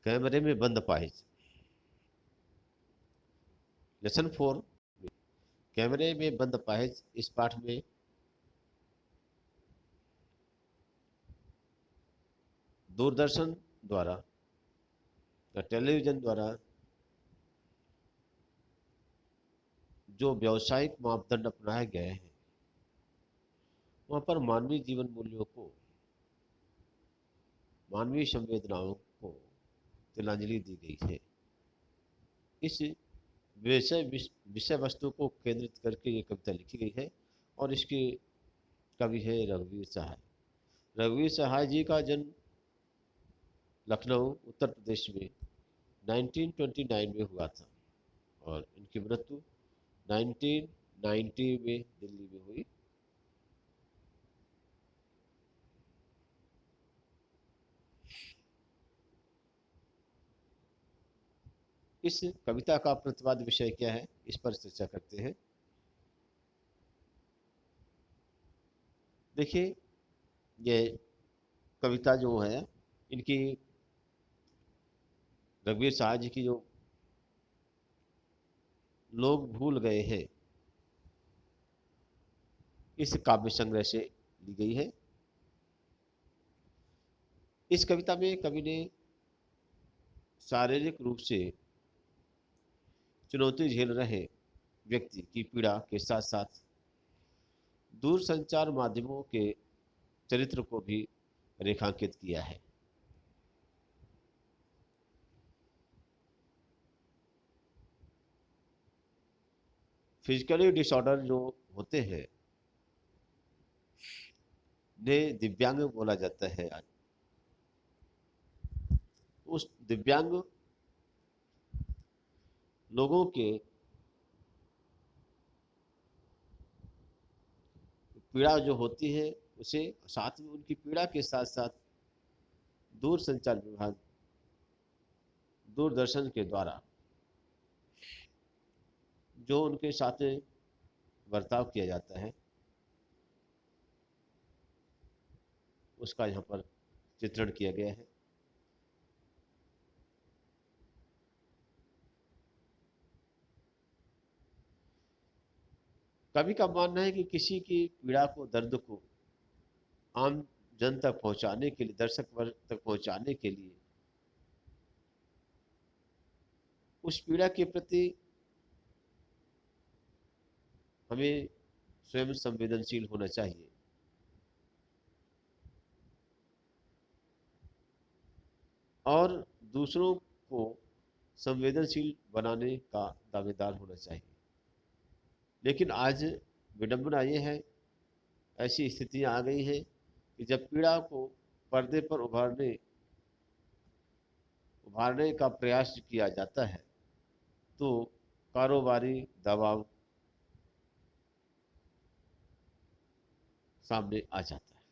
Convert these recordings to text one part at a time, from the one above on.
कैमरे में बंद अपाहिज। लेसन 4, कैमरे में बंद अपाहिज। इस पाठ में दूरदर्शन द्वारा या टेलीविजन द्वारा जो व्यावसायिक मापदंड अपनाए गए हैं, वहाँ पर मानवीय जीवन मूल्यों को, मानवीय संवेदनाओं को तिलांजलि दी गई है। इस विषय वस्तु को केंद्रित करके ये कविता लिखी गई है और इसके कवि है रघुवीर सहाय। रघुवीर सहाय जी का जन्म लखनऊ उत्तर प्रदेश में 1929 में हुआ था और इनकी मृत्यु 1990 में दिल्ली में हुई। इस कविता का प्रतिवाद विषय क्या है, इस पर चर्चा करते हैं। देखिए, ये कविता जो है इनकी, रघुवीर सहाय जी की, जो लोग भूल गए हैं, इस काव्य संग्रह से ली गई है। इस कविता में कवि ने शारीरिक रूप से चुनौती झेल रहे व्यक्ति की पीड़ा के साथ साथ दूर संचार माध्यमों के चरित्र को भी रेखांकित किया है। फिजिकली डिसऑर्डर जो होते हैं ने दिव्यांग बोला जाता है आज। उस दिव्यांग लोगों के पीड़ा जो होती है, उसे साथ में उनकी पीड़ा के साथ साथ दूर संचार विभाग, दूरदर्शन के द्वारा जो उनके साथ बर्ताव किया जाता है, उसका यहाँ पर चित्रण किया गया है। कवि का मानना है कि किसी की पीड़ा को, दर्द को आम जन तक पहुंचाने के लिए, दर्शक वर्ग तक पहुंचाने के लिए उस पीड़ा के प्रति हमें स्वयं संवेदनशील होना चाहिए और दूसरों को संवेदनशील बनाने का दावेदार होना चाहिए। लेकिन आज विडंबना ये है, ऐसी स्थितियां आ गई हैं कि जब पीड़ा को पर्दे पर उभारने का प्रयास किया जाता है तो कारोबारी दबाव सामने आ जाता है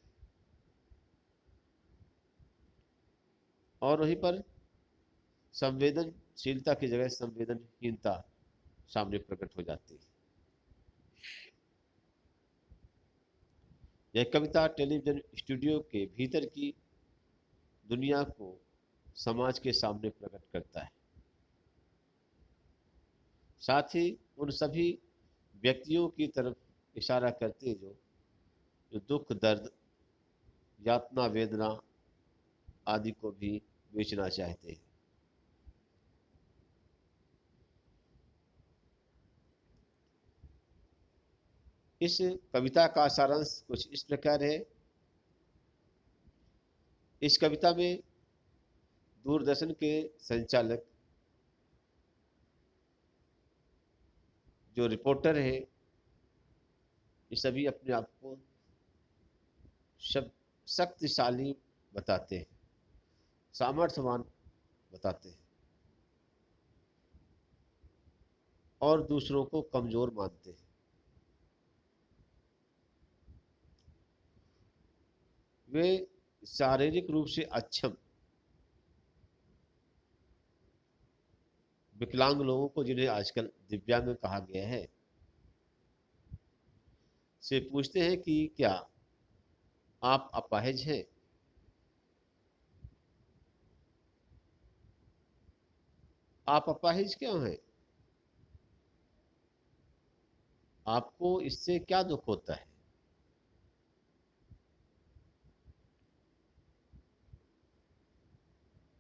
और वहीं पर संवेदनशीलता की जगह संवेदनहीनता सामने प्रकट हो जाती है। यह कविता टेलीविजन स्टूडियो के भीतर की दुनिया को समाज के सामने प्रकट करता है, साथ ही उन सभी व्यक्तियों की तरफ इशारा करते हैं जो दुख, दर्द, यातना, वेदना आदि को भी बेचना चाहते हैं। इस कविता का सारांश कुछ इस प्रकार है। इस कविता में दूरदर्शन के संचालक, जो रिपोर्टर है, ये सभी अपने आप को शक्तिशाली बताते हैं, सामर्थ्यवान बताते हैं और दूसरों को कमजोर मानते हैं। वे शारीरिक रूप से अक्षम विकलांग लोगों को, जिन्हें आजकल दिव्यांग कहा गया है, से पूछते हैं कि क्या आप अपाहिज हैं। आप अपाहिज क्यों हैं? आपको इससे क्या दुख होता है?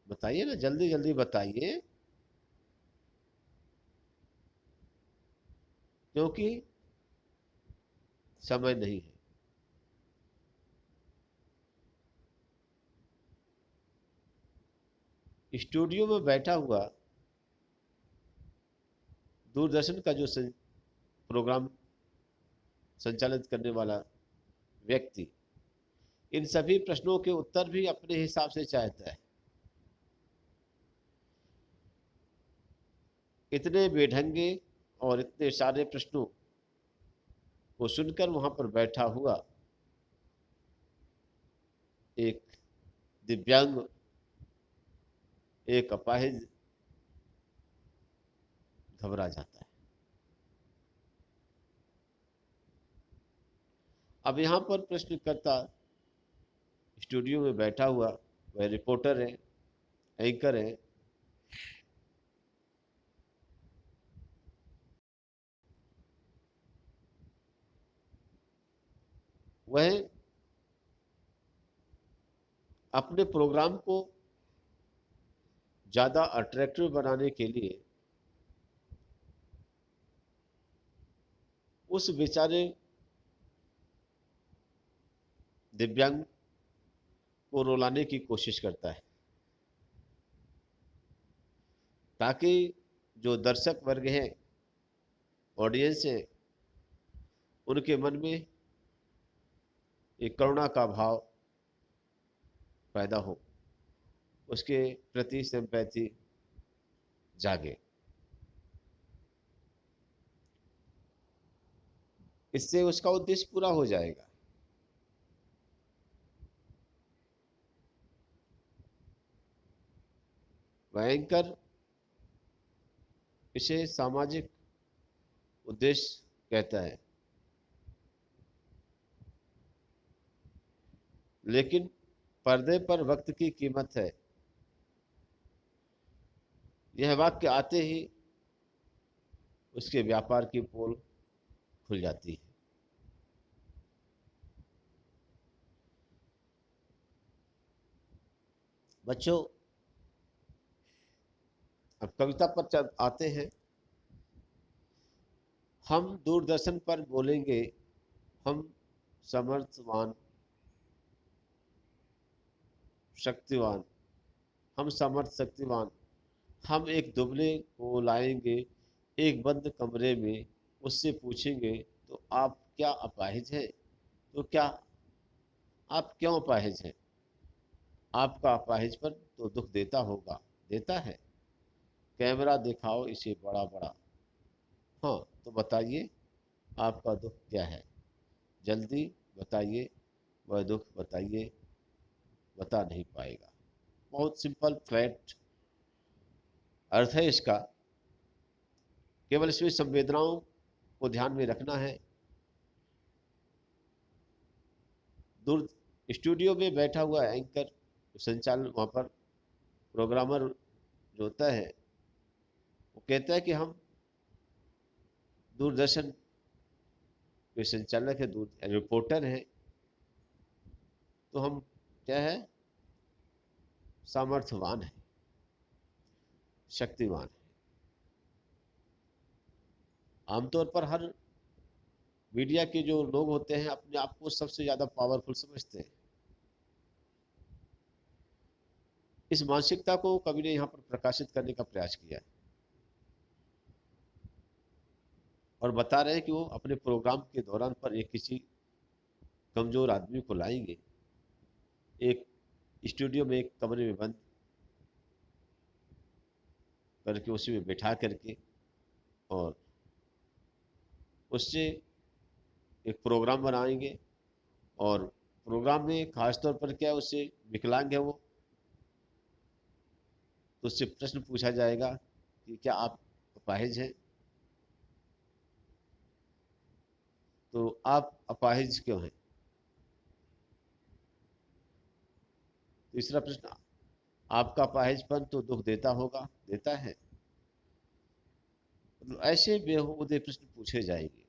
बताइए ना, जल्दी जल्दी बताइए। क्योंकि समय नहीं है। स्टूडियो में बैठा हुआ दूरदर्शन का जो प्रोग्राम संचालित करने वाला व्यक्ति इन सभी प्रश्नों के उत्तर भी अपने हिसाब से चाहता है। इतने बेढंगे और इतने सारे प्रश्नों को सुनकर वहां पर बैठा हुआ एक दिव्यांग, एक अपाहिज घबरा जाता है। अब यहाँ पर प्रश्नकर्ता स्टूडियो में बैठा हुआ वह रिपोर्टर है, एंकर है। वह अपने प्रोग्राम को ज़्यादा अट्रैक्टिव बनाने के लिए उस बेचारे दिव्यांग को रुलाने की कोशिश करता है, ताकि जो दर्शक वर्ग है, ऑडियंस है, उनके मन में एक करुणा का भाव पैदा हो, उसके प्रति सिंपैथी जागे। इससे उसका उद्देश्य पूरा हो जाएगा। वह एंकर इसे सामाजिक उद्देश्य कहता है, लेकिन पर्दे पर वक्त की कीमत है, यह वाक्य आते ही उसके व्यापार की पोल खुल जाती है। बच्चों, अब कविता पर आते हैं। हम दूरदर्शन पर बोलेंगे, हम समर्थवान, शक्तिवान, हम समर्थ शक्तिवान। हम एक दुबले को लाएंगे एक बंद कमरे में, उससे पूछेंगे तो आप क्या अपाहिज हैं? तो क्या आप क्यों अपाहिज हैं? आपका अपाहिजपन तो दुख देता होगा, देता है। कैमरा दिखाओ इसे बड़ा बड़ा। हाँ, तो बताइए आपका दुख क्या है? जल्दी बताइए, वह दुख बताइए, बता नहीं पाएगा। बहुत सिंपल फ्लैट अर्थ है इसका। केवल इसमें संवेदनाओं को ध्यान में रखना है। दूर स्टूडियो में बैठा हुआ एंकर, संचालन वहाँ पर प्रोग्रामर जो होता है, वो कहता है कि हम दूरदर्शन के संचालक है, दूर रिपोर्टर हैं, तो हम क्या है, सामर्थ्यवान है, शक्तिवान है। आमतौर पर हर मीडिया के जो लोग होते हैं अपने आप को सबसे ज़्यादा पावरफुल समझते हैं। इस मानसिकता को कवि ने यहाँ पर प्रकाशित करने का प्रयास किया है और बता रहे हैं कि वो अपने प्रोग्राम के दौरान पर एक किसी कमजोर आदमी को लाएंगे, एक स्टूडियो में एक कमरे में बंद करके उसी में बैठा करके, और उससे एक प्रोग्राम बनाएंगे। और प्रोग्राम में खास तौर पर क्या है, उससे विकलांग है वो, तो उससे प्रश्न पूछा जाएगा कि क्या आप अपाहिज हैं? तो आप अपाहिज क्यों हैं? तीसरा प्रश्न, आपका अपाहिजपन तो दुख देता होगा, देता है। मतलब ऐसे बेहूदे प्रश्न पूछे जाएंगे।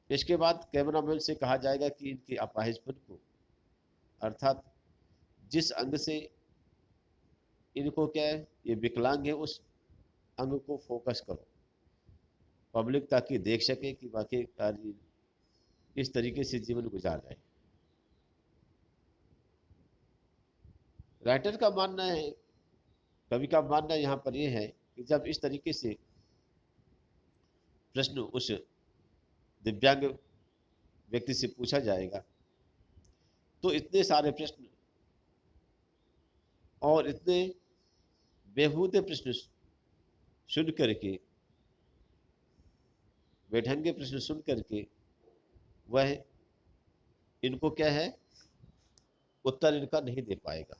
इसके बाद कैमरामैन से कहा जाएगा कि इनके अपाहिजपन को, अर्थात जिस अंग से इनको क्या है, ये विकलांग है, उस अंग को फोकस करो, पब्लिक ताकि देख सके कि वाकई कार्य इस तरीके से जीवन गुजार रहे हैं। राइटर का मानना है, कवि का मानना यहाँ पर यह है कि जब इस तरीके से प्रश्न उस दिव्यांग व्यक्ति से पूछा जाएगा तो इतने सारे प्रश्न और इतने बेहूदे प्रश्न सुन करके, बेढंगे प्रश्न सुन करके वह इनको क्या है, उत्तर इनका नहीं दे पाएगा।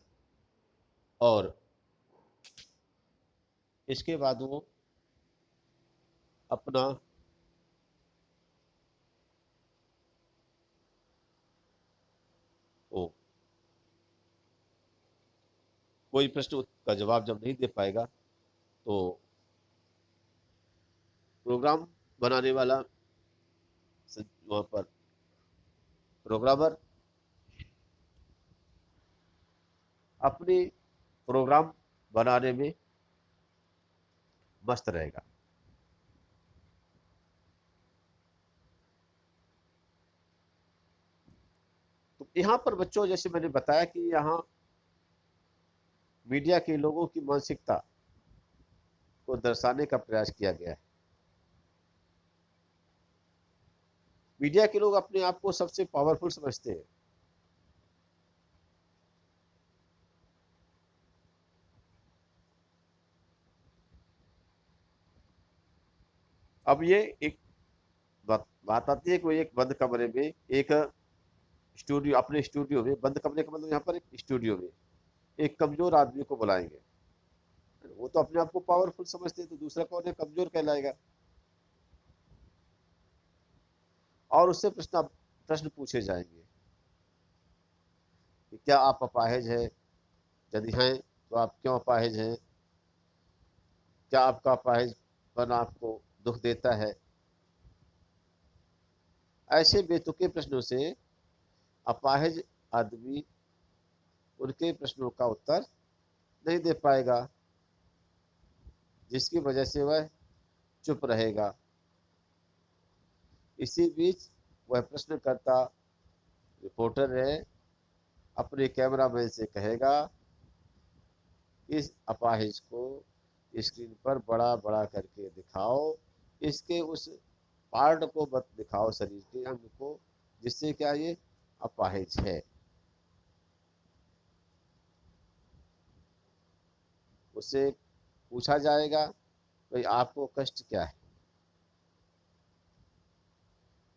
और इसके बाद वो अपना वो कोई प्रश्न का जवाब जब नहीं दे पाएगा तो प्रोग्राम बनाने वाला वहां पर प्रोग्रामर अपने प्रोग्राम बनाने में मस्त रहेगा। तो यहाँ पर बच्चों, जैसे मैंने बताया कि यहाँ मीडिया के लोगों की मानसिकता को दर्शाने का प्रयास किया गया है। मीडिया के लोग अपने आप को सबसे पावरफुल समझते हैं। अब ये एक बात आती है, कोई एक बंद कमरे में एक स्टूडियो, अपने स्टूडियो में, बंद कमरे का मतलब यहाँ पर एक स्टूडियो में एक कमजोर आदमी को बुलाएंगे। वो तो अपने आप को पावरफुल समझते हैं, तो दूसरा कौन है, कमजोर कहलाएगा। और उससे प्रश्न प्रश्न पूछे जाएंगे कि क्या आप अपाहिज हैं, यदि हैं तो आप क्यों अपाहिज हैं, क्या आपका अपाहिजपन आपको दुख देता है। ऐसे बेतुके प्रश्नों से अपाहिज आदमी उनके प्रश्नों का उत्तर नहीं दे पाएगा, जिसकी वजह से वह चुप रहेगा। इसी बीच वह प्रश्नकर्ता, रिपोर्टर है, अपने कैमरामैन से कहेगा इस अपाहिज को स्क्रीन पर बड़ा बड़ा करके दिखाओ, इसके उस पार्ट को मत दिखाओ, शरीर के अंग को जिससे क्या ये अपाहिज है। उससे पूछा जाएगा भाई आपको कष्ट क्या है,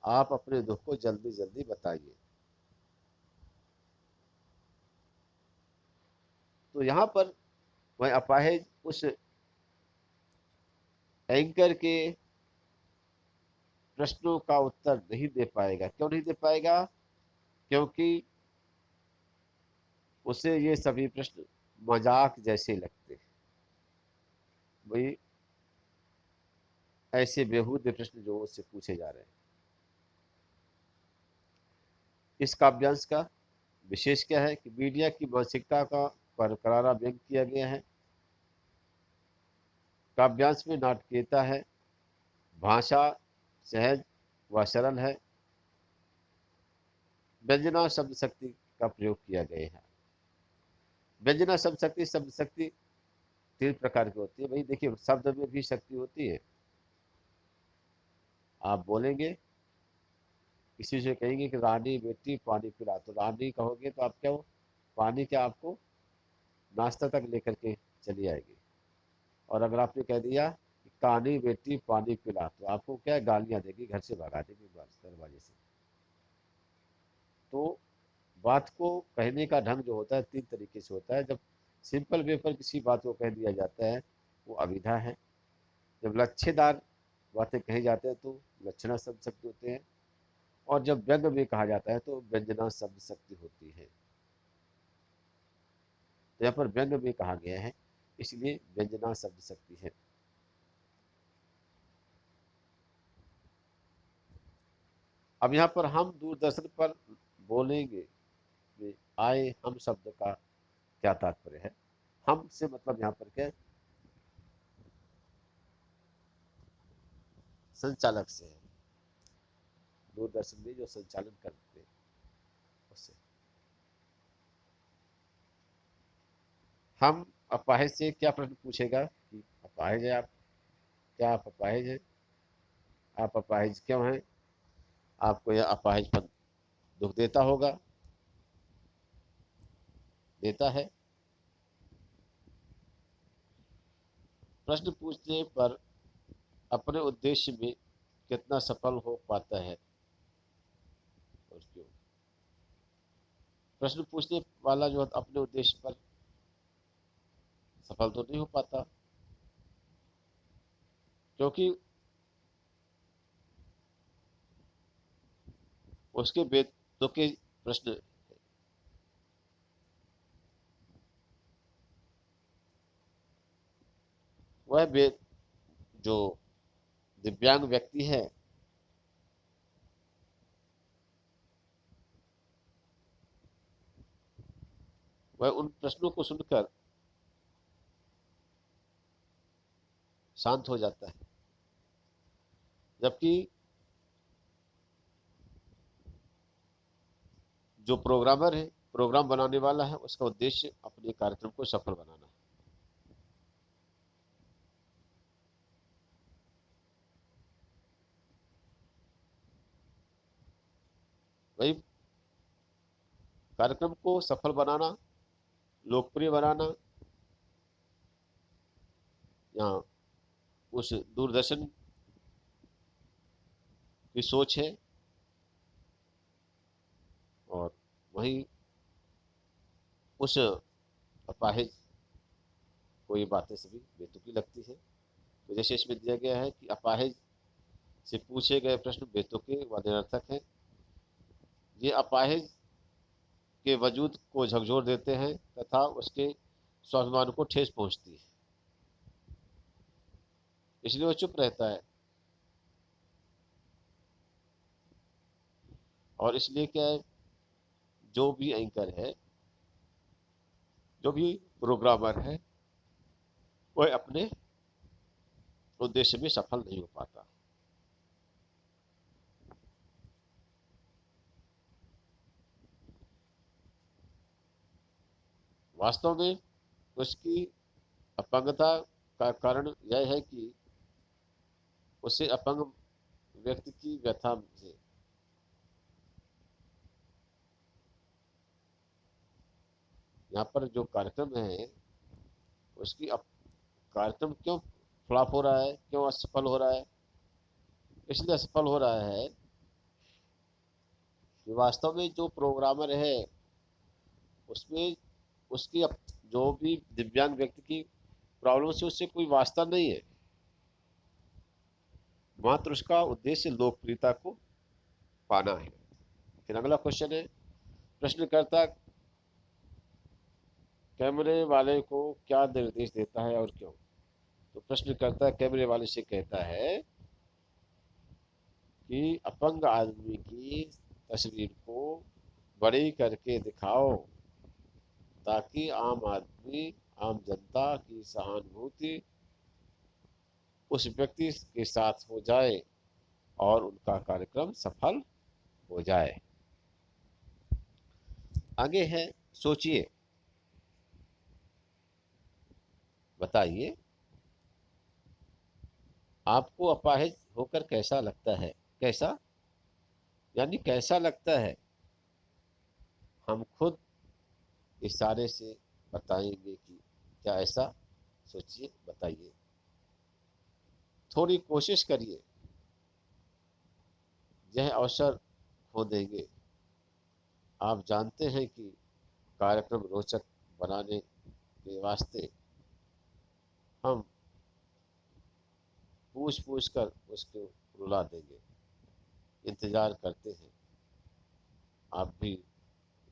आप अपने दुख को जल्दी जल्दी बताइए। तो यहाँ पर वह अपाहिज उस एंकर के प्रश्नों का उत्तर नहीं दे पाएगा। क्यों नहीं दे पाएगा? क्योंकि उसे ये सभी प्रश्न मजाक जैसे लगते हैं। भाई ऐसे बेहूदे प्रश्न जो उससे पूछे जा रहे हैं। इस काव्यांश का विशेष क्या है कि मीडिया की मानसिकता का पर करारा व्यंग किया गया है। काव्यांश में नाटकीयता है, भाषा सहज व सरल है, व्यंजना शब्द शक्ति का प्रयोग किया गया है। व्यंजना शब्द शक्ति तीन प्रकार की होती है। भाई देखिए, शब्द में भी शक्ति होती है। आप बोलेंगे, किसी से कहेंगे कि रानी बेटी पानी पिला, तो रानी कहोगे तो आप क्या हो, पानी क्या आपको नाश्ता तक लेकर के चली आएगी। और अगर आपने कह दिया कि कानी बेटी पानी पिला, तो आपको क्या है, गालियां देगी, घर से भगा देगी दरवाजे से। तो बात को कहने का ढंग जो होता है तीन तरीके से होता है। जब सिंपल वे पर किसी बात को कह दिया जाता है वो अभिधा है। जब लच्छेदार बातें कही जाते हैं तो लक्षणा शब्द शक्ति होते हैं। और जब व्यंग में कहा जाता है तो व्यंजना शब्द शक्ति होती है। यहाँ पर व्यंग में कहा गया है, इसलिए व्यंजना शब्द शक्ति है। अब यहाँ पर हम दूरदर्शन पर बोलेंगे कि आए हम शब्द का क्या तात्पर्य है। हम से मतलब यहाँ पर क्या है, संचालक से है, दूरदर्शन में जो संचालन करते हैं उससे। हम अपाहिज से क्या प्रश्न पूछेगा कि अपाहिज है आप, क्या आप अपाहिज हैं, आप अपाहिज क्यों हैं, आपको यह अपाहिजपन दुख देता होगा, देता है। प्रश्न पूछने पर अपने उद्देश्य में कितना सफल हो पाता है और क्यों। प्रश्न पूछने वाला जो अपने उद्देश्य पर सफल तो नहीं हो पाता, क्योंकि उसके बेतुके के प्रश्न, वह जो दिव्यांग व्यक्ति है वह उन प्रश्नों को सुनकर शांत हो जाता है, जबकि जो प्रोग्रामर है, प्रोग्राम बनाने वाला है, उसका उद्देश्य अपने कार्यक्रम को सफल बनाना है। वही कार्यक्रम को सफल बनाना, लोकप्रिय बनाना, यहाँ उस दूरदर्शन की सोच है। और वही उस अपाहिज को ये बातें सभी बेतुकी लगती है। तो जैसे इसमें दिया गया है कि अपाहिज से पूछे गए प्रश्न बेतुके व निरर्थक हैं, ये अपाहिज के वजूद को झकझोर देते हैं तथा उसके स्वाभिमान को ठेस पहुंचती है, इसलिए वो चुप रहता है। और इसलिए क्या है, जो भी एंकर है, जो भी प्रोग्रामर है, वह अपने उद्देश्य में सफल नहीं हो पाता। वास्तव में उसकी अपंगता का कारण यह है कि उसे अपंग व्यक्ति की व्यथा से, यहाँ पर जो कार्यक्रम है उसकी कार्यक्रम क्यों फ्लॉप हो रहा है, क्यों असफल हो रहा है, इसलिए असफल हो रहा है कि वास्तव में जो प्रोग्रामर है उसमें उसकी जो भी दिव्यांग व्यक्ति की प्रॉब्लम से उससे कोई वास्ता नहीं है, मात्र उसका उद्देश्य लोकप्रियता को पाना है। फिर अगला क्वेश्चन है, प्रश्नकर्ता कैमरे वाले को क्या निर्देश देता है और क्यों। तो प्रश्नकर्ता कैमरे वाले से कहता है कि अपंग आदमी की तस्वीर को बड़ी करके दिखाओ ताकि आम आदमी, आम जनता की सहानुभूति उस व्यक्ति के साथ हो जाए और उनका कार्यक्रम सफल हो जाए। आगे है, सोचिए, बताइए आपको अपाहिज होकर कैसा लगता है, कैसा यानी कैसा लगता है। हम खुद इशारे से बताएंगे कि क्या ऐसा, सोचिए, बताइए, थोड़ी कोशिश करिए, यह अवसर खो देंगे। आप जानते हैं कि कार्यक्रम रोचक बनाने के वास्ते हम पूछ पूछ कर उसको रुला देंगे, इंतजार करते हैं, आप भी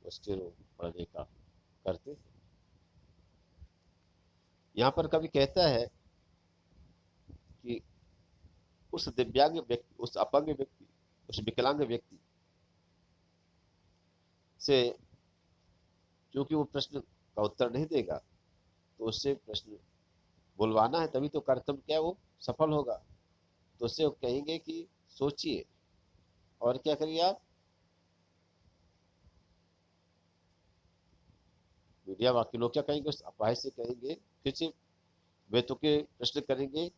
उसके रो पड़ने का करते हैं। यहाँ पर कवि कहता है कि उस दिव्यांग व्यक्ति, उस अपंग व्यक्ति, उस विकलांग व्यक्ति से क्योंकि वो प्रश्न का उत्तर नहीं देगा, तो उससे प्रश्न बुलवाना है, तभी तो कार्यक्रम क्या है वो सफल होगा। तो उससे वो कहेंगे कि सोचिए, और क्या करिए आप, मीडिया वाले लोग क्या कहेंगे, उस अपाहिज से कहेंगे, फिर से वे तो के प्रश्न करेंगे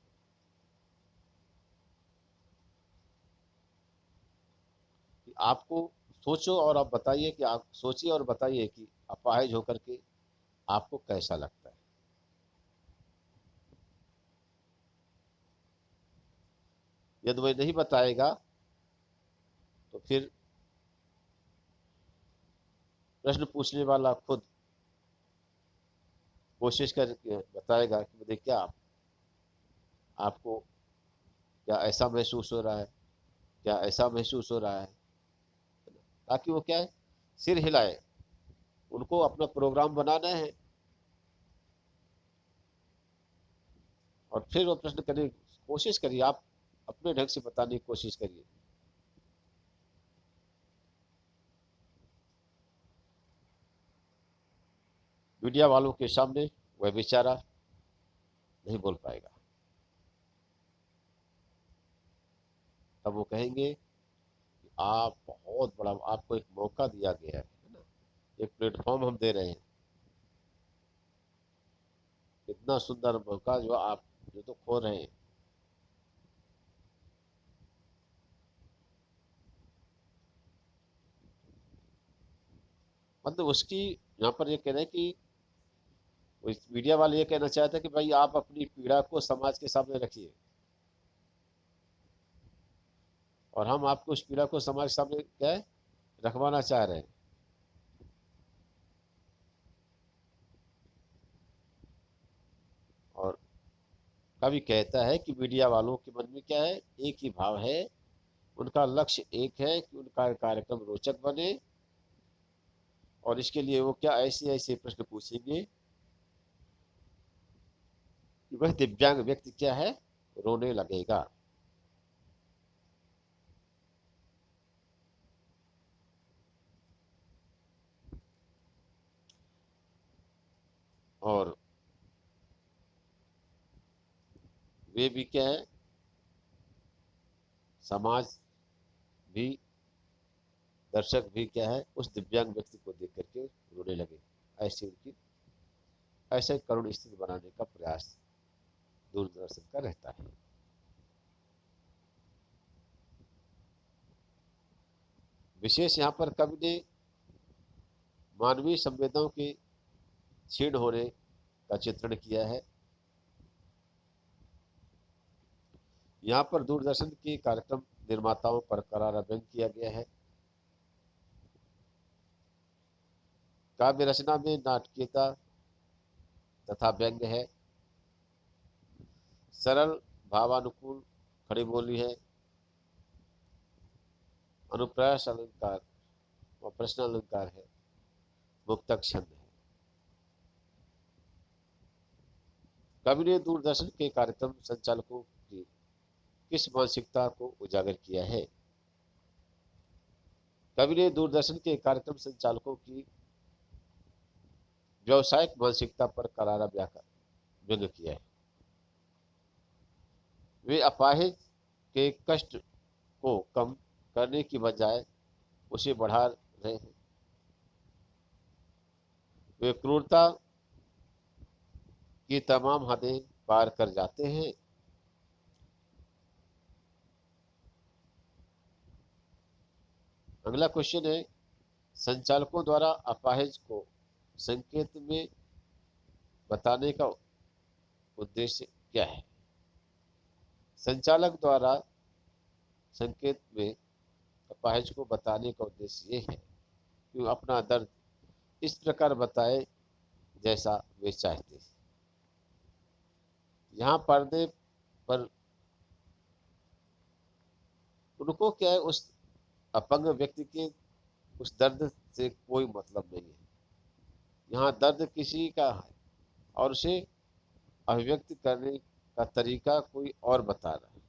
कि आपको सोचो और आप बताइए, कि आप सोचिए और बताइए कि अपाहिज होकर के आपको कैसा लगता है। यदि वह नहीं बताएगा तो फिर प्रश्न पूछने वाला खुद कोशिश करके बताएगा कि मुझे क्या, आपको क्या ऐसा महसूस हो रहा है, क्या ऐसा महसूस हो रहा है, ताकि वो क्या है, सिर हिलाए, उनको अपना प्रोग्राम बनाना है, और फिर वो प्रश्न करने की कोशिश करिए, आप अपने ढंग से बताने की कोशिश करिए। मीडिया वालों के सामने वह बेचारा नहीं बोल पाएगा। तब वो कहेंगे कि आप बहुत बड़ा, आपको एक मौका दिया गया है ना, एक प्लेटफॉर्म हम दे रहे हैं, इतना सुंदर मौका जो आप जो तो खो रहे हैं। मतलब उसकी, यहाँ पर ये कह रहे हैं कि मीडिया वाले ये कहना चाहते हैं कि भाई आप अपनी पीड़ा को समाज के सामने रखिए, और हम आपको उस पीड़ा को समाज के सामने क्या है, रखवाना चाह रहे हैं। और कवि कहता है कि मीडिया वालों के मन में क्या है, एक ही भाव है, उनका लक्ष्य एक है कि उनका कार्यक्रम रोचक बने, और इसके लिए वो क्या ऐसे ऐसे प्रश्न पूछेंगे कि वह दिव्यांग व्यक्ति क्या है, रोने लगेगा। और वे भी क्या है, समाज भी, दर्शक भी क्या है, उस दिव्यांग व्यक्ति को देख करके रोने लगे। ऐसे उनकी, ऐसे करुण स्थिति बनाने का प्रयास दूरदर्शन का रहता है। विशेष यहाँ पर कवि ने मानवीय संवेदनाओं के क्षीण होने का चित्रण किया है। यहाँ पर दूरदर्शन के कार्यक्रम निर्माताओं पर करारा व्यंग किया गया है। काव्य रचना में नाटकीयता तथा व्यंग है, सरल भावानुकूल खड़ी बोली है, अनुप्रास अलंकार और प्रश्न अलंकार है, मुक्तक छंद है। कवि ने दूरदर्शन के कार्यक्रम संचालकों की किस मानसिकता को उजागर किया है? कवि ने दूरदर्शन के कार्यक्रम संचालकों की व्यावसायिक मानसिकता पर करारा व्यंग किया है। वे अपाहिज के कष्ट को कम करने की बजाय उसे बढ़ा रहे हैं। वे क्रूरता की तमाम हदें पार कर जाते हैं। अगला क्वेश्चन है, संचालकों द्वारा अपाहिज को संकेत में बताने का उद्देश्य क्या है? संचालक द्वारा संकेत में अपाहिज को बताने का उद्देश्य ये है कि वो अपना दर्द इस प्रकार बताए जैसा वे चाहते हैं। यहाँ पर्दे पर उनको क्या है, उस अपंग व्यक्ति के उस दर्द से कोई मतलब नहीं है। यहाँ दर्द किसी का है और उसे अभिव्यक्त करने का तरीका कोई और बता रहा है।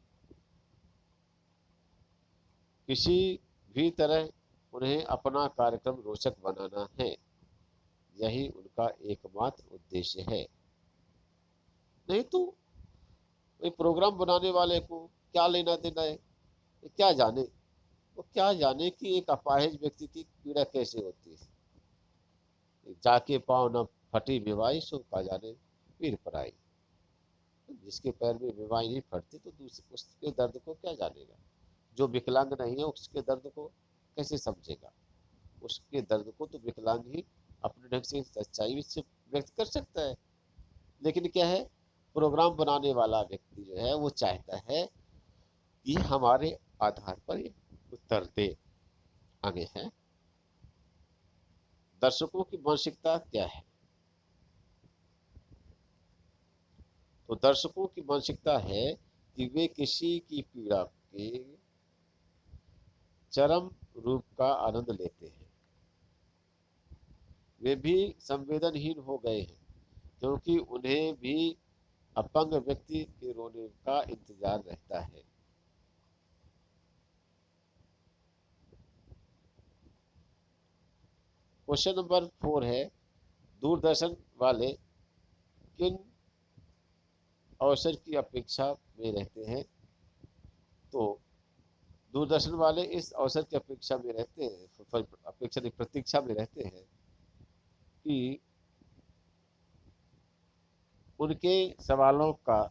किसी भी तरह उन्हें अपना कार्यक्रम रोचक बनाना है, यही उनका एकमात्र उद्देश्य है। नहीं तो कोई प्रोग्राम बनाने वाले को क्या लेना देना है? ये क्या जाने, वो क्या जाने कि एक अपाहिज व्यक्ति की पीड़ा कैसे होती है। जाके पाँव न फटी बीमारी सो का जाने पीर पर आई। जिसके पैर में बीमारी नहीं फटती तो दूसरे उसके दर्द को क्या जानेगा। जो विकलांग नहीं है उसके दर्द को कैसे समझेगा। उसके दर्द को तो विकलांग ही अपने ढंग से सच्चाई से व्यक्त कर सकता है। लेकिन क्या है, प्रोग्राम बनाने वाला व्यक्ति जो है वो चाहता है कि हमारे आधार पर ये उत्तर दे। आगे है, दर्शकों की मानसिकता क्या है? तो दर्शकों की मानसिकता है कि वे किसी की पीड़ा के चरम रूप का आनंद लेते हैं। वे भी संवेदनहीन हो गए हैं, क्योंकि उन्हें भी अपंग व्यक्ति के रोने का इंतजार रहता है। क्वेश्चन नंबर 4 है, दूरदर्शन वाले किन अवसर की अपेक्षा में रहते हैं? तो दूरदर्शन वाले इस अवसर की अपेक्षा में रहते हैं, अपेक्षा नहीं प्रतीक्षा में रहते हैं कि उनके सवालों का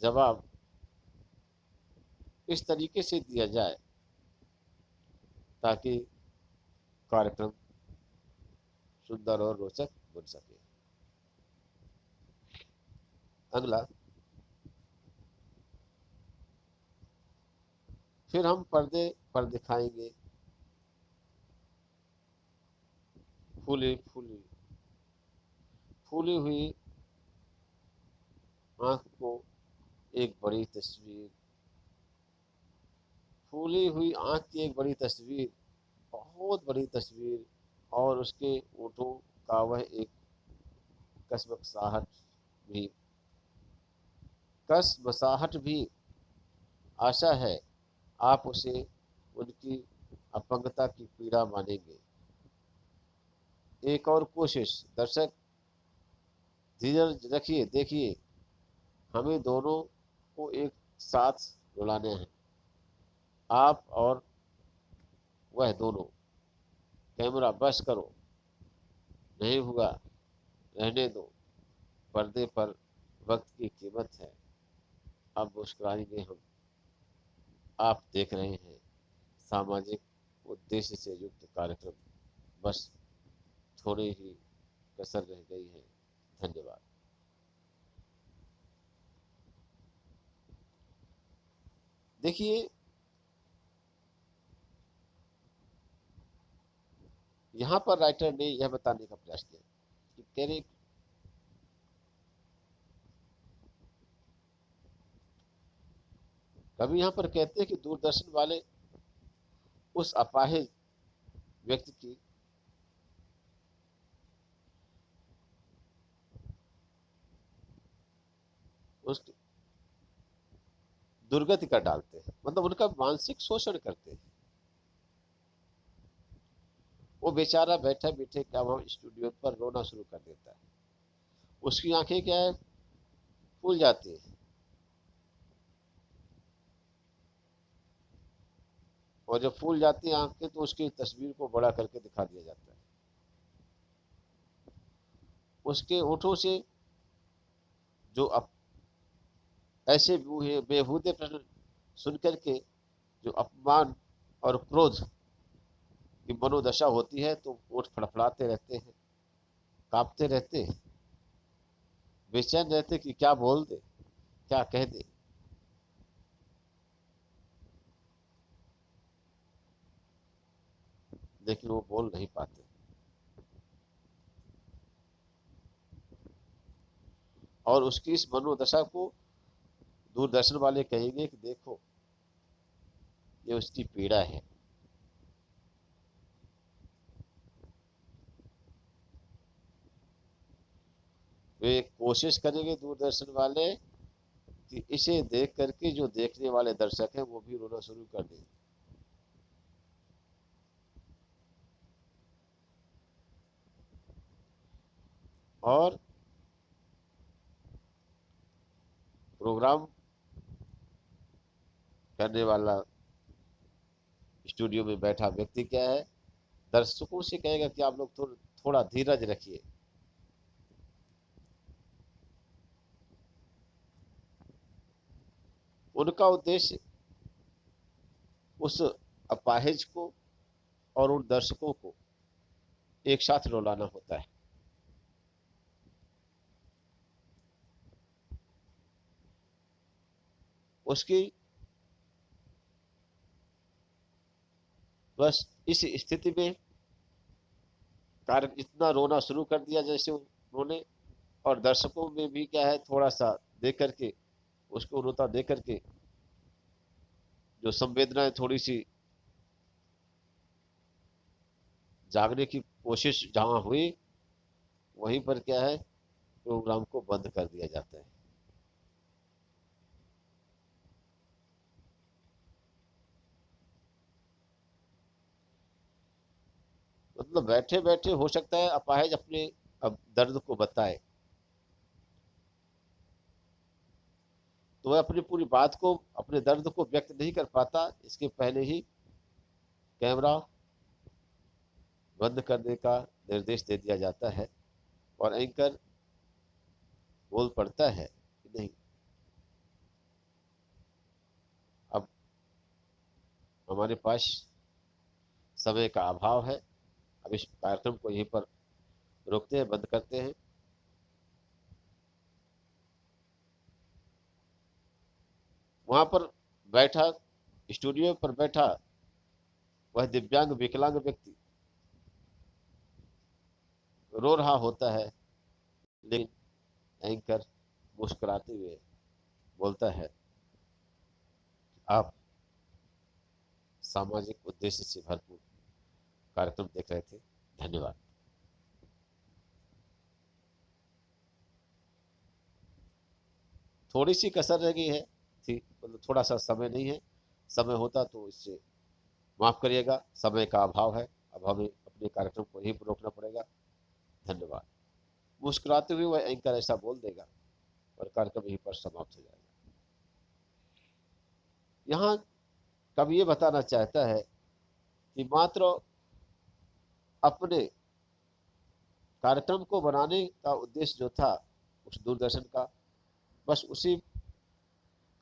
जवाब इस तरीके से दिया जाए ताकि कार्यक्रम सुंदर और रोचक बन सके। अगला, फिर हम पर्दे पर दिखाएंगे फूली फूली फूली हुई आंख को एक बड़ी तस्वीर, फूली हुई आंख की एक बड़ी तस्वीर, बहुत बड़ी तस्वीर, और उसके ओठों का वह एक कसमसाहट भी कसमसाहट भी। आशा है आप उसे उनकी अपंगता की पीड़ा मानेंगे। एक और कोशिश, दर्शक धीरज रखिए, देखिए हमें दोनों को एक साथ रुलाने हैं, आप और वह दोनों। कैमरा बस करो, नहीं हुआ, रहने दो। पर्दे पर वक्त की कीमत है, अब मुस्कुराएंगे हम। आप देख रहे हैं सामाजिक उद्देश्य से युक्त कार्यक्रम, बस थोड़ी ही कसर रह गई है। धन्यवाद। देखिए, यहाँ पर राइटर ने यह बताने का प्रयास किया कि तेरे कवि यहाँ पर कहते हैं कि दूरदर्शन वाले उस अपाहिज व्यक्ति की उस दुर्गति कर डालते हैं, मतलब उनका मानसिक शोषण करते हैं। वो बेचारा बैठे बैठे क्या वहां स्टूडियो पर रोना शुरू कर देता है। उसकी आंखें क्या है, फूल जाती है, और जब फूल जाती है आंखें तो उसकी तस्वीर को बड़ा करके दिखा दिया जाता है। उसके होठों से जो ऐसे बेहूदे प्रश्न सुन करके जो अपमान और क्रोध की मनोदशा होती है, तो ओठ फड़फड़ाते रहते हैं, कांपते रहते हैं, बेचैन रहते कि क्या बोल दे, क्या कह दे। लेकिन वो बोल नहीं पाते। और उसकी इस मनोदशा को दूरदर्शन वाले कहेंगे कि देखो ये उसकी पीड़ा है। वे कोशिश करेंगे दूरदर्शन वाले कि इसे देख करके जो देखने वाले दर्शक हैं वो भी रोना शुरू कर दें। और प्रोग्राम करने वाला स्टूडियो में बैठा व्यक्ति क्या है, दर्शकों से कहेगा कि आप लोग थोड़ा धीरज रखिए। उनका उद्देश्य उस अपाहिज को और उन दर्शकों को एक साथ रुलाना होता है। उसकी बस इस स्थिति में कार्य इतना रोना शुरू कर दिया जैसे उन्होंने, और दर्शकों में भी क्या है, थोड़ा सा देख करके, उसको रोता देख करके जो संवेदनाएं थोड़ी सी जागने की कोशिश जहां हुई, वहीं पर क्या है, प्रोग्राम को बंद कर दिया जाता है। मतलब बैठे बैठे हो सकता है अपाहिज अपने अब दर्द को बताए, तो वह अपनी पूरी बात को, अपने दर्द को व्यक्त नहीं कर पाता, इसके पहले ही कैमरा बंद करने का निर्देश दे दिया जाता है और एंकर बोल पड़ता है कि नहीं, अब हमारे पास समय का अभाव है, अब इस कार्यक्रम को यहीं पर रोकते हैं, बंद करते हैं। वहां पर बैठा, स्टूडियो पर बैठा वह दिव्यांग विकलांग व्यक्ति रो रहा होता है, लेकिन एंकर मुस्कुराते हुए बोलता है, आप सामाजिक उद्देश्य से भरपूर कार्यक्रम देख रहे थे, धन्यवाद। थोड़ी सी कसर रह गई है, थी मतलब थोड़ा सा समय नहीं है, समय होता तो इससे माफ करिएगा, समय का अभाव है, अब हमें अपने कार्यक्रम को यहीं पर रोकना पड़ेगा, धन्यवाद। मुस्कुराते हुए वह एंकर ऐसा बोल देगा और कार्यक्रम यहीं पर समाप्त हो जाएगा। यहाँ कवि ये बताना चाहता है कि मात्र अपने कार्यक्रम को बनाने का उद्देश्य जो था उस दूरदर्शन का, बस उसी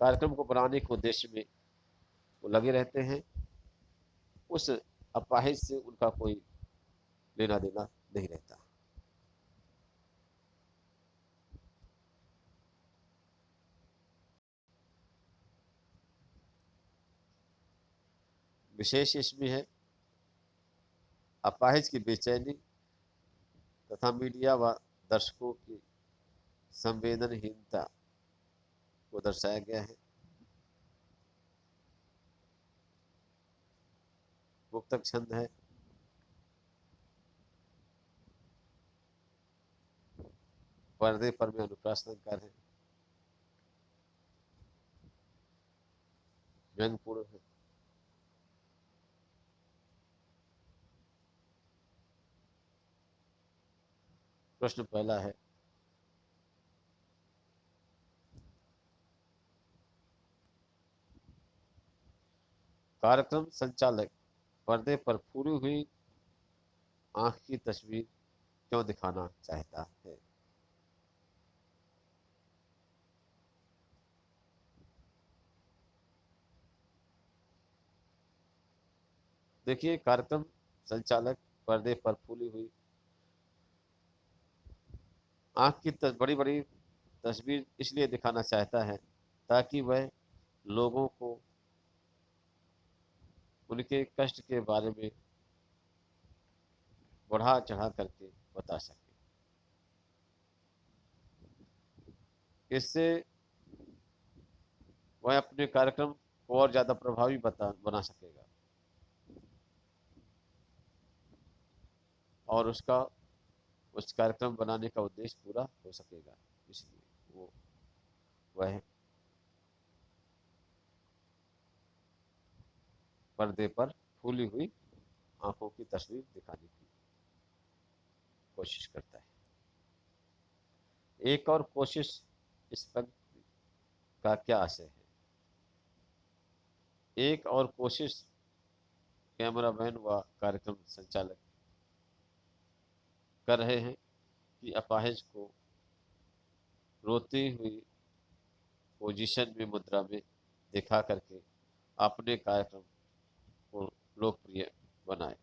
कार्यक्रम को बनाने के उद्देश्य में वो लगे रहते हैं, उस अपाहिज से उनका कोई लेना देना नहीं रहता। विशेष इसमें है अपाहिज की बेचैनी तथा मीडिया व दर्शकों की संवेदनहीनता को दर्शाया गया है। मुक्तक छंद है, पर्दे पर में अनुप्रास अलंकार है, व्यंगपूर्ण है। प्रश्न पहला है, कार्यक्रम संचालक पर्दे पर फूली हुई आंख की तस्वीर क्यों दिखाना चाहता है? देखिए, कार्यक्रम संचालक पर्दे पर फूली हुई आंख की बड़ी बड़ी तस्वीर इसलिए दिखाना चाहता है ताकि वह लोगों को उनके कष्ट के बारे में बढ़ा चढ़ा करके बता सके। इससे वह अपने कार्यक्रम को और ज्यादा प्रभावी बना सकेगा और उसका उस कार्यक्रम बनाने का उद्देश्य पूरा हो सकेगा। इसलिए वो वह पर्दे पर फूली हुई आंखों की तस्वीर दिखाने की कोशिश करता है। एक और कोशिश इस पंक्ति का क्या आशय है? एक और कोशिश कैमरामैन व कार्यक्रम संचालक कर रहे हैं कि अपाहिज को रोती हुई पोजीशन में मुद्रा में दिखा करके अपने कार्यक्रम को लोकप्रिय बनाए।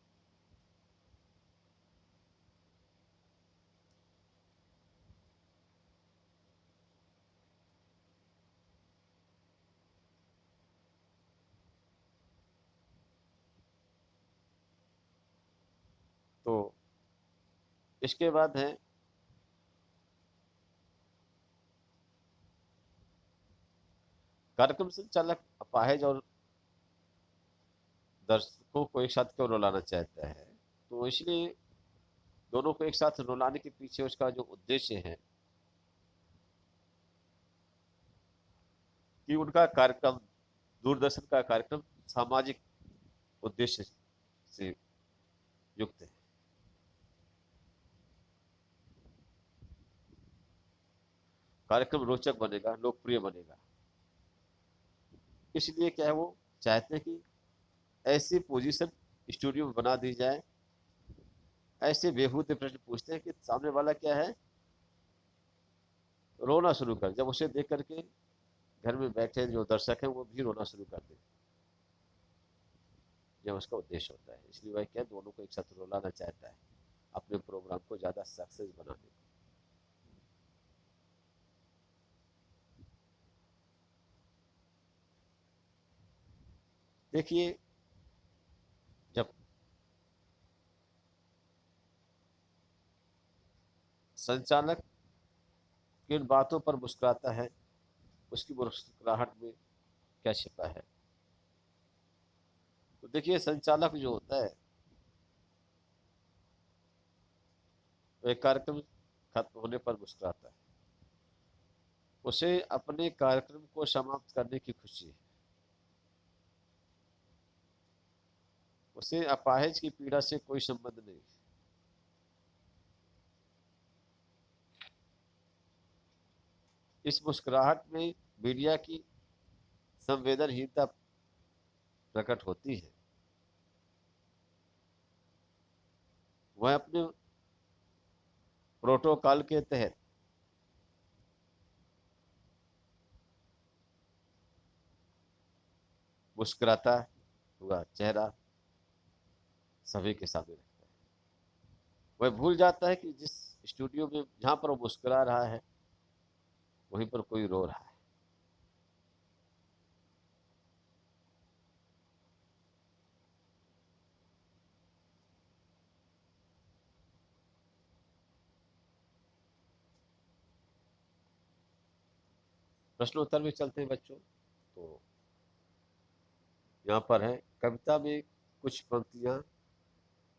तो इसके बाद है कार्यक्रम संचालक अपाहिज और दर्शकों को एक साथ क्यों रुलाना चाहता है? तो इसलिए दोनों को एक साथ रुलाने के पीछे उसका जो उद्देश्य है कि उनका कार्यक्रम, दूरदर्शन का कार्यक्रम सामाजिक उद्देश्य से युक्त है। कार्यक्रम रोचक बनेगा, लोकप्रिय बनेगा। इसलिए क्या है, वो चाहते हैं कि ऐसी पोजीशन स्टूडियो में बना दी जाए, ऐसे बेहूदे प्रश्न पूछते हैं कि सामने वाला क्या है, रोना शुरू कर, जब उसे देख करके घर में बैठे जो दर्शक हैं वो भी रोना शुरू कर दे। यह उसका उद्देश्य होता है। इसलिए वह क्या, दोनों को एक साथ रुलाना चाहता है अपने प्रोग्राम को ज्यादा सक्सेस बनाने को। देखिए, जब संचालक किन बातों पर मुस्कुराता है, उसकी मुस्कुराहट में क्या छिपा है? तो देखिए, संचालक जो होता है वह कार्यक्रम खत्म होने पर मुस्कुराता है। उसे अपने कार्यक्रम को समाप्त करने की खुशी है। उसे अपाहिज की पीड़ा से कोई संबंध नहीं। इस मुस्कुराहट में मीडिया की संवेदनहीनता प्रकट होती है। वह अपने प्रोटोकॉल के तहत मुस्कुराता हुआ चेहरा सभी के सामने रखता है। वह भूल जाता है कि जिस स्टूडियो में जहां पर वो मुस्कुरा रहा है वहीं पर कोई रो रहा है। प्रश्नोत्तर में चलते हैं बच्चों। तो यहाँ पर है, कविता में कुछ पंक्तियां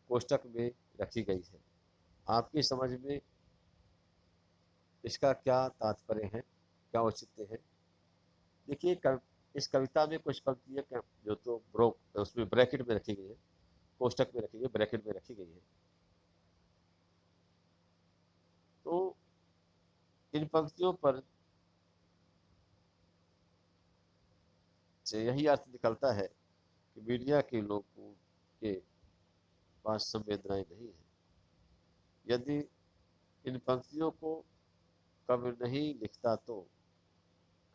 कोष्टक में रखी गई है। आपकी समझ में इसका क्या तात्पर्य है, क्या औचित्य है? देखिए, इस कविता में कुछ पंक्तियां जो तो ब्रोक उसमें ब्रैकेट में रखी गई है, कोष्टक में रखी गई, ब्रैकेट में रखी गई है। तो इन पंक्तियों पर से यही अर्थ निकलता है कि मीडिया के लोगों के पास संवेदनाएं नहीं है। यदि इन पंक्तियों को कवि नहीं लिखता तो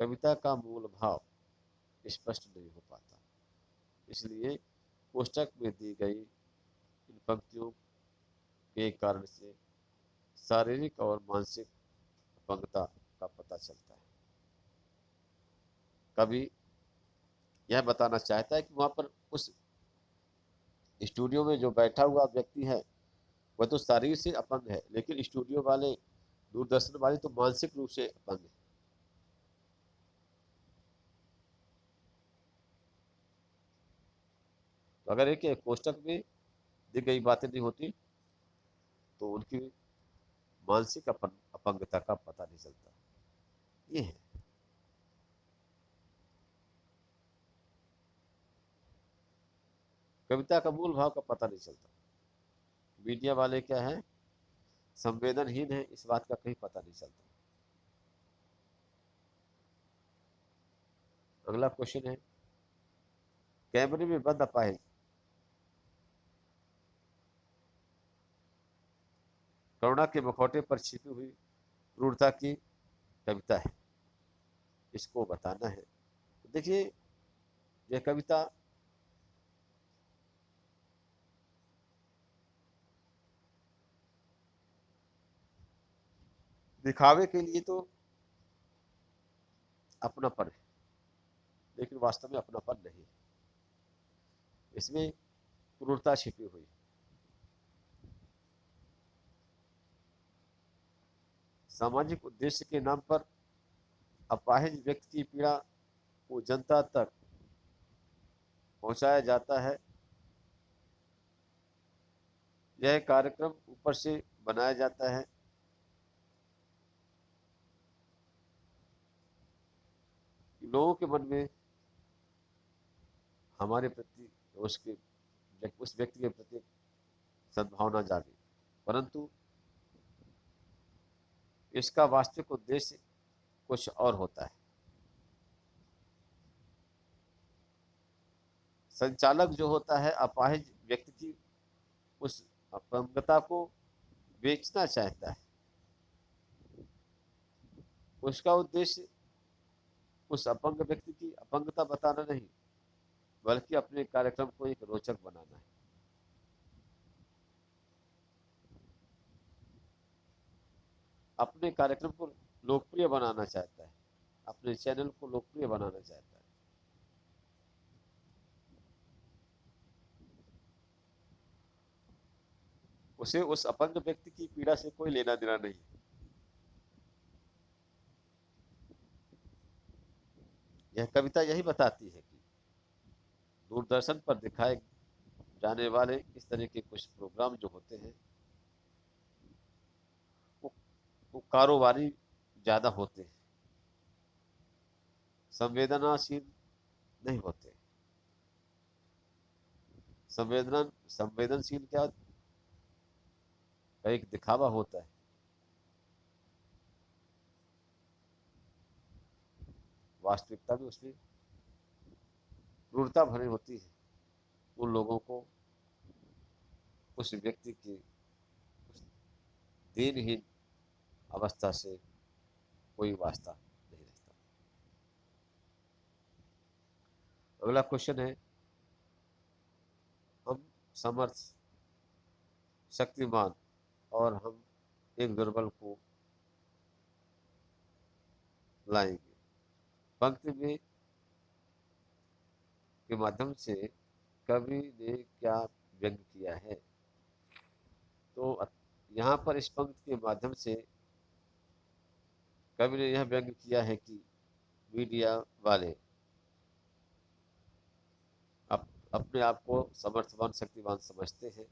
कविता का मूल भाव स्पष्ट नहीं हो पाता। इसलिए कोष्टक में दी गई इन पंक्तियों के कारण से शारीरिक और मानसिक अपंगता का पता चलता है। कवि यह बताना चाहता है कि वहां पर उस स्टूडियो में जो बैठा हुआ व्यक्ति है वह तो शरीर से अपंग है, लेकिन स्टूडियो वाले, दूरदर्शन वाले तो मानसिक रूप से अपंग है। तो अगर एक कोष्टक में दी गई बातें नहीं होती तो उनकी मानसिक अपंगता का पता नहीं चलता। ये है। कविता का मूल भाव का पता नहीं चलता। मीडिया वाले क्या है, संवेदनहीन है, इस बात का कहीं पता नहीं चलता। अगला क्वेश्चन है, कैमरे में बंद अपाहिज करुणा के मुखौटे पर छिपी हुई क्रूरता की कविता है, इसको बताना है। तो देखिए, यह कविता दिखावे के लिए तो अपनापन है, लेकिन वास्तव में अपनापन नहीं, इसमें क्रूरता छिपी हुई। सामाजिक उद्देश्य के नाम पर अपाहिज व्यक्ति की पीड़ा को जनता तक पहुंचाया जाता है। यह कार्यक्रम ऊपर से बनाया जाता है, लोगों के मन में हमारे प्रति, उसके उस व्यक्ति के प्रति सद्भावना जागे, परंतु इसका वास्तविक उद्देश्य कुछ और होता है। संचालक जो होता है अपाहिज व्यक्ति की उस अपंगता को बेचना चाहता है। उसका उद्देश्य उस अपंग व्यक्ति की अपंगता बताना नहीं, बल्कि अपने कार्यक्रम को एक रोचक बनाना है। अपने कार्यक्रम को लोकप्रिय बनाना चाहता है, अपने चैनल को लोकप्रिय बनाना चाहता है। उसे उस अपंग व्यक्ति की पीड़ा से कोई लेना देना नहीं। यह कविता यही बताती है कि दूरदर्शन पर दिखाए जाने वाले इस तरह के कुछ प्रोग्राम जो होते हैं वो, वो कारोबारी ज्यादा होते हैं, संवेदनाशील नहीं होते। संवेदनशील क्या, एक दिखावा होता है। वास्तविकता में उसमें क्रूरता भरी होती है। उन लोगों को उस व्यक्ति की उस दीनहीन अवस्था से कोई वास्ता नहीं रहता। अगला क्वेश्चन है, हम समर्थ, शक्तिमान और हम एक दुर्बल को लाएंगे। पंक्ति में के माध्यम से कवि ने क्या व्यंग किया है? तो यहाँ पर इस पंक्ति के माध्यम से कवि ने यह व्यंग किया है कि मीडिया वाले अपने आप को समर्थवान शक्तिवान समझते हैं।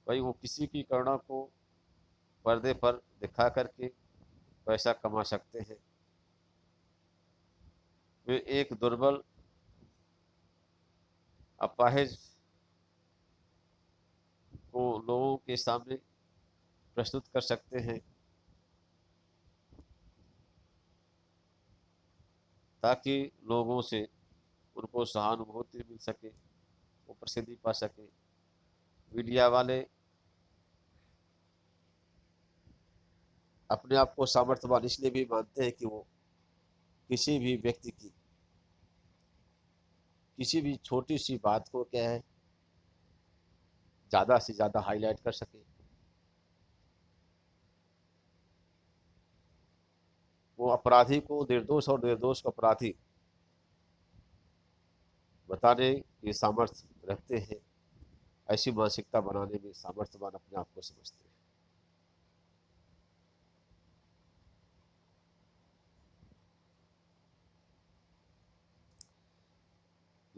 भाई वो किसी की करुणा को पर्दे पर दिखा करके पैसा कमा सकते हैं। वे एक दुर्बल अपाहिज को लोगों के सामने प्रस्तुत कर सकते हैं, ताकि लोगों से उनको सहानुभूति मिल सके, वो प्रसिद्धि पा सके। मीडिया वाले अपने आप को सामर्थ्यवान इसलिए भी मानते हैं कि वो किसी भी व्यक्ति की किसी भी छोटी सी बात को क्या है, ज्यादा से ज्यादा हाईलाइट कर सके। वो अपराधी को निर्दोष और निर्दोष को अपराधी बताने के सामर्थ्य रखते हैं। ऐसी मानसिकता बनाने में सामर्थ्यवान अपने आप को समझते हैं।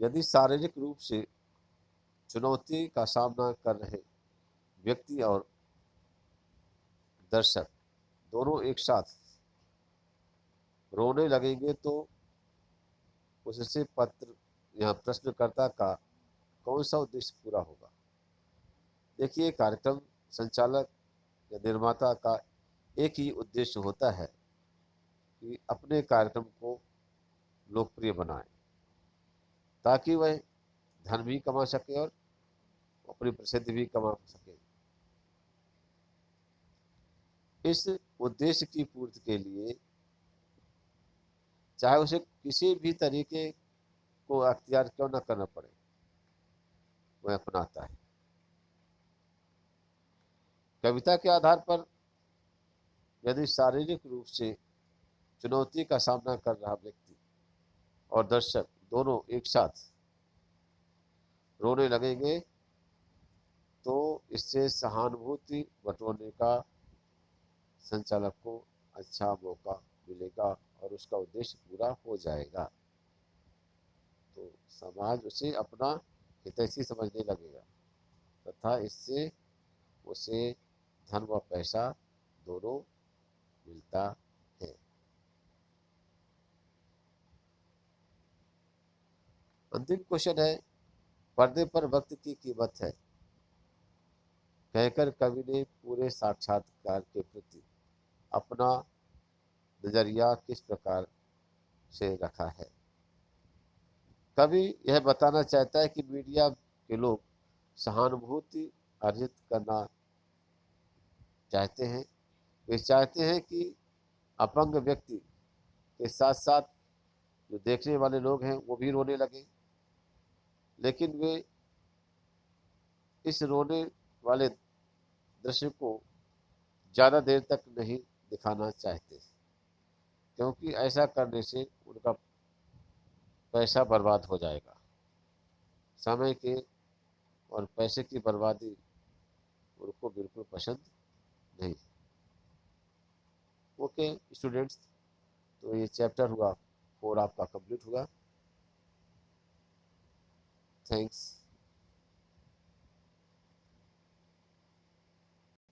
यदि शारीरिक रूप से चुनौती का सामना कर रहे व्यक्ति और दर्शक दोनों एक साथ रोने लगेंगे तो उससे पत्र यहाँ प्रश्नकर्ता का कौन सा उद्देश्य पूरा होगा। देखिए, कार्यक्रम संचालक या निर्माता का एक ही उद्देश्य होता है कि अपने कार्यक्रम को लोकप्रिय बनाए, ताकि वह धन भी कमा सके और अपनी प्रसिद्धि भी कमा सके। इस उद्देश्य की पूर्ति के लिए चाहे उसे किसी भी तरीके को अख्तियार क्यों न करना पड़े, वह अपनाता है। कविता के आधार पर यदि शारीरिक रूप से चुनौती का सामना कर रहा व्यक्ति और दर्शक दोनों एक साथ रोने लगेंगे तो इससे सहानुभूति बटोरने का संचालक को अच्छा मौका मिलेगा और उसका उद्देश्य पूरा हो जाएगा। तो समाज उसे अपना हितैषी समझने लगेगा तथा इससे उसे धन व पैसा दोनों मिलता है। अंतिम क्वेश्चन है, पर्दे पर वक्त की कीमत है कहकर कवि ने पूरे साक्षात्कार के प्रति अपना नजरिया किस प्रकार से रखा है। कवि यह बताना चाहता है कि मीडिया के लोग सहानुभूति अर्जित करना चाहते हैं। वे चाहते हैं कि अपंग व्यक्ति के साथ साथ जो देखने वाले लोग हैं वो भी रोने लगे, लेकिन वे इस रोने वाले दृश्य को ज़्यादा देर तक नहीं दिखाना चाहते, क्योंकि ऐसा करने से उनका पैसा बर्बाद हो जाएगा। समय के और पैसे की बर्बादी उनको बिल्कुल पसंद नहीं। ओके स्टूडेंट्स, तो ये चैप्टर हुआ 4 आपका कंप्लीट हुआ। थैंक्स।